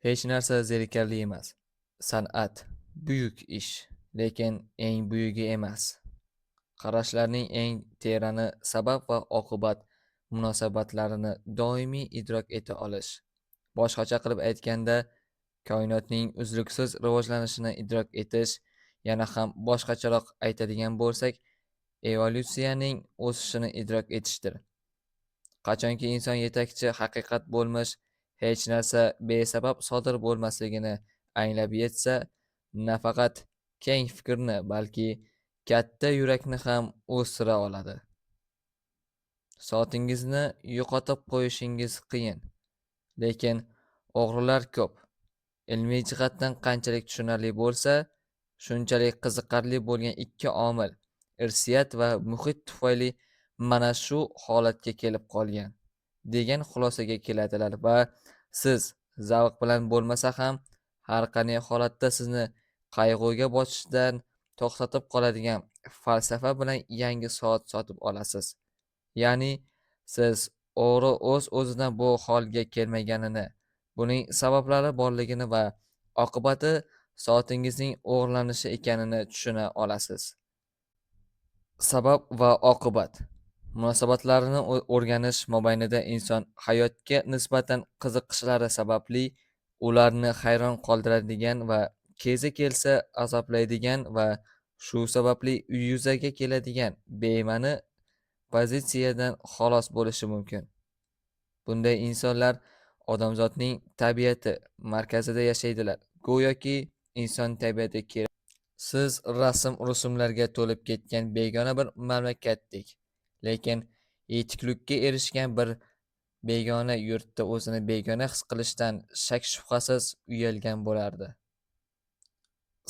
Hech narsa zerikarli emas. San'at buyuk ish, lekin eng buyugi emas. Qarashlarning eng terani sabab va oqibat munosabatlarini doimiy idrok eta olish. Boshqacha qilib aytganda, koinotning uzluksiz rivojlanishini idrok etish, yana ham boshqacharoq aytadigan bo'lsak, evolyutsiyaning o'sishini idrok etishdir. Qachonki inson yetakchi haqiqat bo'lmish, hech narsa besabab sodir bo'lmasligini anglab yetsa, nafaqat keng fikrni, balki katta yurakni ham o'stira oladi. Soatingizni yo'qotib qo'yishingiz qiyin, lekin o'g'rilar ko'p. Ilmiy jihatdan qanchalik tushunarli bo'lsa, shunchalik qiziqarli bo'lgan ikki omil irsiyat va muhit tufayli mana shu holatga kelib qolgan degan xulosaga keladilar va siz zavq bilan bo'lmasa ham har qanday holatda sizni qayg'uga botishdan to'xtatib qoladigan falsafa bilan yangi soat sotib olasiz. Ya'ni siz o'g'ri o'z-o'zidan bu holga kelmaganini, buning sabablari borligini va oqibati soatingizning o'g'irlanishi ekanini tushuna olasiz. Sabab va oqibat munosabatlarini o'rganish mobaynida inson hayotga nisbatan qiziqishlari sababli ularni hayron qoldiradigan va kezi kelsa azoblaydigan va shu sababli yuzaga keladigan bema'ni pozitsiyadan xalos bo'lishi mumkin. Bunday insonlar odamzodning tabiati markazida yashaydilar. Go'yoki inson tabiati kerak. Siz rusumlarga to'lib ketgan begona bir mamlakatdek, lekin yetuklikka erishgan bir begona yurtda o'zini begona his qilishdan shak shubhasiz uyalgan bo'lardi.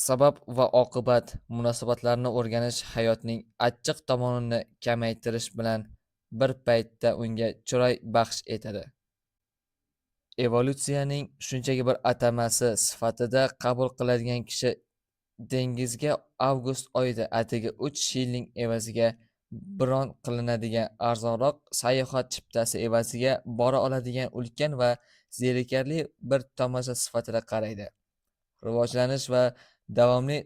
Sabab va oqibat munosabatlarini o'rganish hayotning achchiq tomonini kamaytirish bilan bir paytda unga chiroy baxsh etadi. Evolyutsiyaning shunchaki bir atamasi sifatida qabul qiladigan kishi dengizga avgust oyida atigi uchish yilning evaziga bron qilinadigan arzonroq sayohat chiptasi evaziga bora oladigan ulkan va zerikarli bir tomosha sifatida qaraydi. Rivojlanish va davomli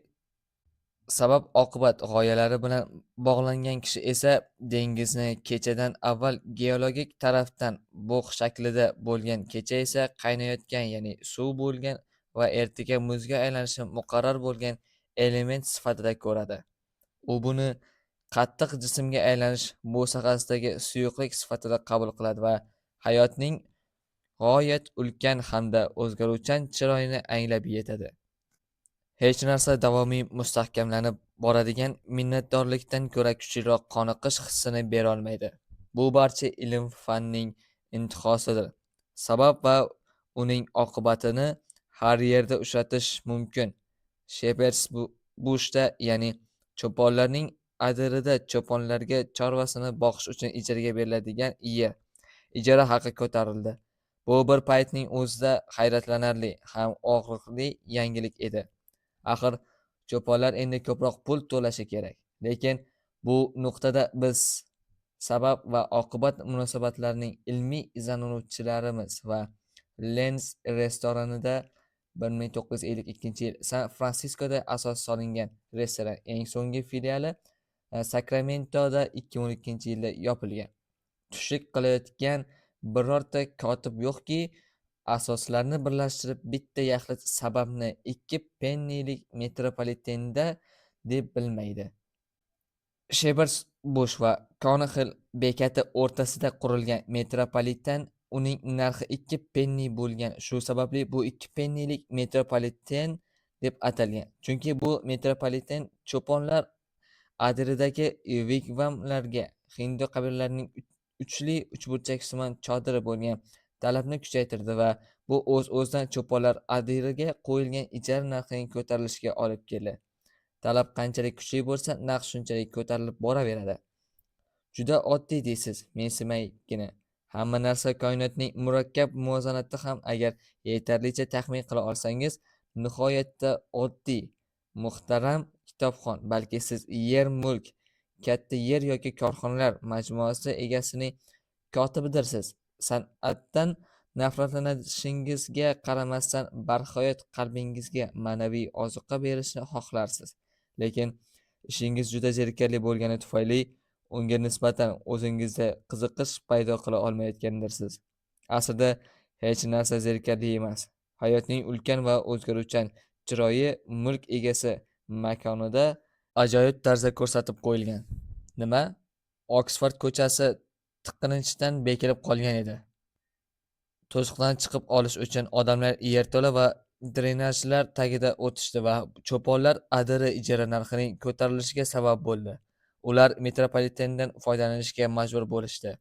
sabab oqibat g'oyalari bilan bog'langan kishi esa dengizni kechadan avval geologik tarafdan bug' shaklida bo'lgan, kecha esa qaynayotgan, ya'ni suv bo'lgan va ertaga muzga aylanishi muqarrar bo'lgan element sifatida ko'radi. U buni qattiq jismga aylanish bo'sag'asidagi suyuqlik sifatida qabul qiladi va hayotning g'oyat ulkan hamda o'zgaruvchan chiroyini anglab yetadi. Hech narsa davomiy mustahkamlanib boradigan minnatdorlikdan ko'ra kuchliroq qoniqish hissini berolmaydi. Bu barcha ilm-fanning intihosidir. Sabab va uning oqibatini har yerda uchratish mumkin. Shepherds bushda, ya'ni cho'ponlarning adirida cho'ponlarga chorvasini boqish uchun ijaraga beriladigan yer. Ijara haqi ko'tarildi. Bu bir paytning o'zida hayratlanarli ham og'riqli yangilik edi. Axir cho'ponlar endi ko'proq pul to'lashi kerak. Lekin bu nuqtada biz sabab va oqibat munosabatlarining ilmiy izlanuvchilarimiz va Lens restoranida 1952-yil San-Fransiskoda asos solingan restoran eng so'nggi filiali Sakramentoda 2012-yilda yopilgan. Tushlik qilayotgan birorta kotib yo'qki, asoslarni birlashtirib bitta yaxlit sababni 2 pennilik metropolitenda deb bilmaydi. Shepherds Bush va Conhill bekati o'rtasida qurilgan metropoliten uning narxi 2 penni bo'lgan. Shu sababli bu 2 pennilik metropoliten deb atalgan. Chunki bu metropoliten cho'ponlar adiridagi vigvamlarga hindu qabilalarining uchburchaksimon chodiri bo'lgan talabni kuchaytirdi va bu o'z-o'zidan cho'ponlar adiriga qo'yilgan ijara narxining ko'tarilishiga olib keldi. Talab qanchalik kuchli bo'lsa, narx shunchalik ko'tarilib boraveradi. Juda oddiy deysiz, mensimaygina. Hamma narsa koinotning murakkab muvozanati ham agar yetarlicha taxmin qila olsangiz, nihoyatda oddiy. Muhtaram kitobxon, balki siz yer-mulk, katta yer yoki korxonalar majmuasi egasining kotibidirsiz. San'atdan Nafratlanishingizga qaramasdan barhayot qalbingizga ma'naviy ozuqa berishni xohlarsiz. Lekin ishingiz juda zerikarli bo'lgani tufayli unga nisbatan o'zingizda qiziqish paydo qila olmayotgandirsiz. Aslida hech narsa zerikarli emas. Hayotning ulkan va o'zgaruvchan chiroyi mulk egasi makonida ajoyib tarzda ko'rsatib qo'yilgan. Nima? Oksford ko'chasi tiqilinchdan bekilib qolgan edi. To'siqdan chiqib olish uchun odamlar yerto'la va drenajlar tagida o'tishdi va cho'ponlar adiri ijara narxining ko'tarilishiga sabab bo'ldi. Ular metropolitendan foydalanishga majbur bo'lishdi.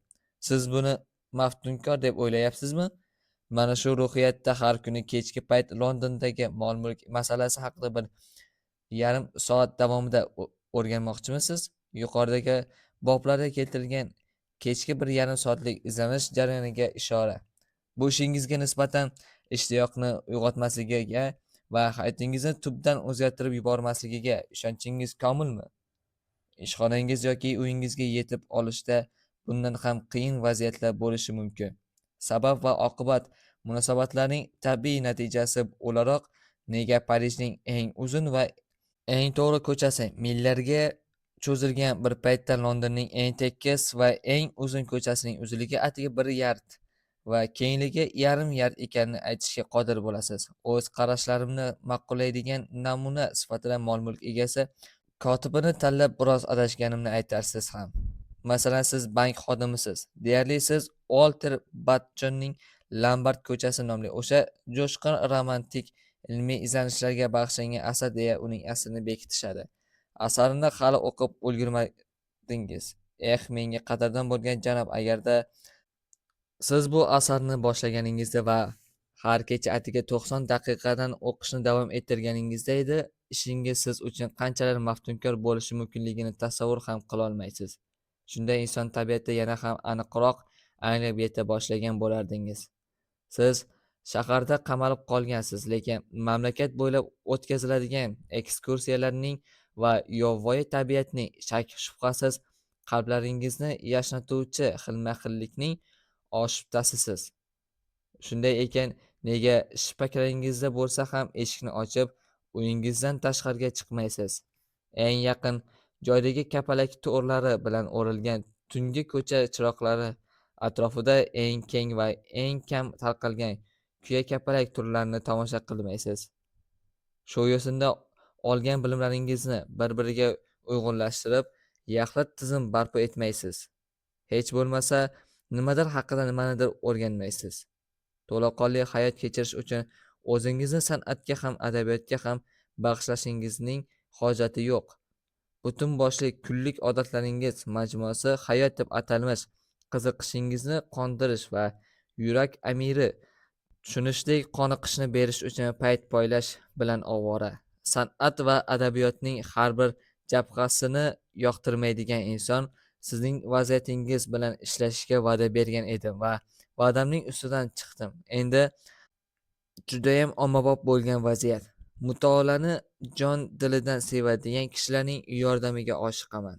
Siz buni maftunkor deb o'ylayapsizmi? Mana shu ruhiyatda har kuni kechki payt Londondagi mol-mulk masalasi haqida bir yarim soat davomida o'rganmoqchimisiz? Yuqoridagi boblarda keltirilgan kechki bir yarim soatlik izlanish jarayoniga ishora. Bu ishingizga nisbatan ishtiyoqni uyg'otmasligiga va hayotingizni tubdan o'zgartirib yubormasligiga ishonchingiz komilmi? Ishxonangiz yoki uyingizga yetib olishda bundan ham qiyin vaziyatlar bo'lishi mumkin. Sabab va oqibat munosabatlarining tabiiy natijasi o'laroq nega Parijning eng uzun va eng to'g'ri ko'chasi millarga cho'zilgan bir paytda Londonning eng tekis va eng uzun ko'chasining uzunligi atigi 1 yard va kengligi yarim yard ekanini aytishga qodir bo'lasiz. O'z qarashlarimni ma'qullaydigan namuna sifatida mol-mulk egasi kotibini tanlab biroz adashganimni aytarsiz ham. Masalan, siz bank xodimisiz. Deyarli siz Walter Batjonning Lombard ko'chasi nomli o'sha jo'shqin romantik ilmiy izlanishlarga bag'ishlangan asar deya uning aslini bekitishadi. Asarini hali o'qib ulgurmadingiz. Menga qadrdon bo'lgan janob, agarda siz bu asarni boshlaganingizda va har kecha atigi 90 daqiqadan o'qishni davom ettirganingizda edi, ishingiz siz uchun qanchalar maftunkor bo'lishi mumkinligini tasavvur ham qilolmaysiz. Shunda inson tabiati yana ham aniqroq anglab yeta boshlagan bo'lardingiz. Siz shaharda qamalib qolgansiz, lekin mamlakat bo'ylab o'tkaziladigan ekskursiyalarning va yovvoyi tabiatning shak shubhasiz qalblaringizni yashnatuvchi xilma-xillikning oshibtasisiz. Shunday ekan, nega shippaklaringizda bo'lsa ham eshikni ochib, uyingizdan tashqariga chiqmaysiz? Eng yaqin joydagi kapalak to'rlari bilan o'rilgan tungi ko'cha chiroqlari atrofida eng keng va eng kam tarqalgan kuya kapalak turlarini tomosha qilmaysiz. Shu yo'sinda olgan bilimlaringizni bir-biriga uyg'unlashtirib, yaxlit tizim barpo etmaysiz. Hech bo'lmasa, nimadir haqida nimanidir o'rganmaysiz. To'laqonli hayot kechirish uchun o'zingizni san'atga ham, adabiyotga ham bag'ishlashingizning hojati yo'q. Butun boshli kunlik odatlaringiz majmuasi hayot deb atalmish qiziqishingizni qondirish va yurak amiri tushunishlik qoniqishni berish uchun payt poylash bilan ovora. San'at va adabiyotning har bir jabhasini yoqtirmaydigan inson sizning vaziyatingiz bilan ishlashga va'da bergan edim va va'damning ustidan chiqdim. Endi judayam ommabop bo'lgan vaziyat. Mutolaani jon dilidan sevadigan kishilarning yordamiga oshiqaman.